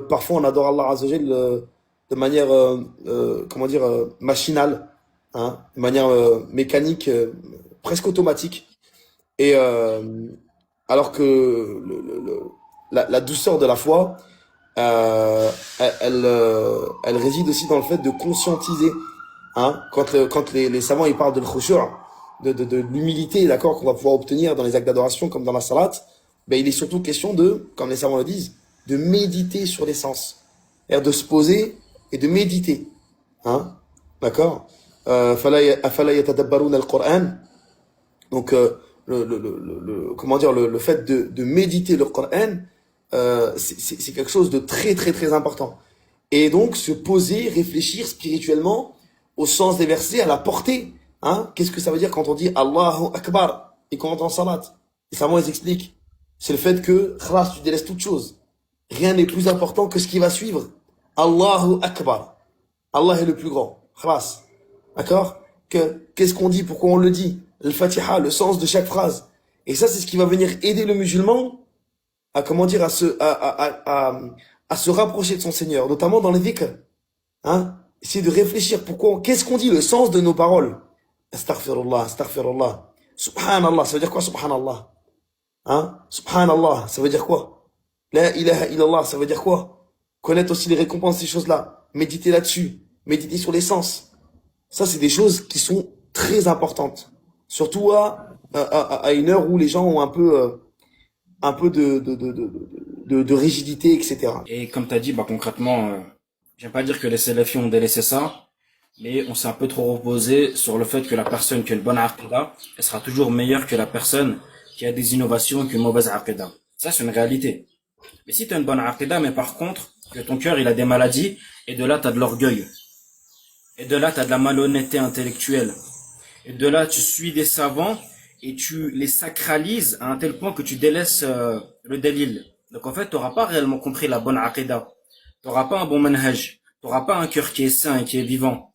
parfois on adore Allah Azza wa Jal, de manière, comment dire, machinale, hein, de manière mécanique, presque automatique. Et alors que la douceur de la foi, elle réside aussi dans le fait de conscientiser, hein, quand les savants ils parlent de l'khushu', de l'humilité, d'accord, qu'on va pouvoir obtenir dans les actes d'adoration comme dans la salat, ben il est surtout question de, comme les savants le disent, de méditer sur l'essence, c'est-à-dire de se poser et de méditer, hein, d'accord. Afala yatadabbaruna al-Qur'an, donc comment dire, le fait de méditer le Coran, c'est quelque chose de très très très important. Et donc se poser, réfléchir spirituellement au sens des versets, à la portée. Hein? Qu'est-ce que ça veut dire quand on dit Allahu Akbar et qu'on entend salat? Et ça, moi, ils expliquent. C'est le fait que, khalas, tu délaisses toute chose. Rien n'est plus important que ce qui va suivre. Allahu Akbar. Allah est le plus grand. Khalas. D'accord? Qu'est-ce qu'on dit? Pourquoi on le dit? Le Fatiha, le sens de chaque phrase. Et ça, c'est ce qui va venir aider le musulman à, comment dire, à se rapprocher de son Seigneur, notamment dans les dhikr. Hein? Essayer de réfléchir pourquoi, qu'est-ce qu'on dit, le sens de nos paroles. Astaghfirullah, astaghfirullah. Subhanallah, ça veut dire quoi, subhanallah? Hein? Subhanallah, ça veut dire quoi? La ilaha illallah, ça veut dire quoi? Connaître aussi les récompenses de ces choses-là. Méditer là-dessus. Méditer sur l'essence. Ça, c'est des choses qui sont très importantes. Surtout à une heure où les gens ont un peu de rigidité, etc. Et comme tu as dit, bah, concrètement, j'aime pas dire que les salafis ont délaissé ça, mais on s'est un peu trop reposé sur le fait que la personne qui a une bonne aqida, elle sera toujours meilleure que la personne qui a des innovations et qui a une mauvaise aqida. Ça, c'est une réalité. Mais si tu as une bonne aqida, mais par contre, que ton cœur, il a des maladies, et de là, tu as de l'orgueil. Et de là, tu as de la malhonnêteté intellectuelle. Et de là, tu suis des savants et tu les sacralises à un tel point que tu délaisses le dalil. Donc en fait, tu n'auras pas réellement compris la bonne aqidah. Tu n'auras pas un bon manhaj. Tu n'auras pas un cœur qui est sain et qui est vivant.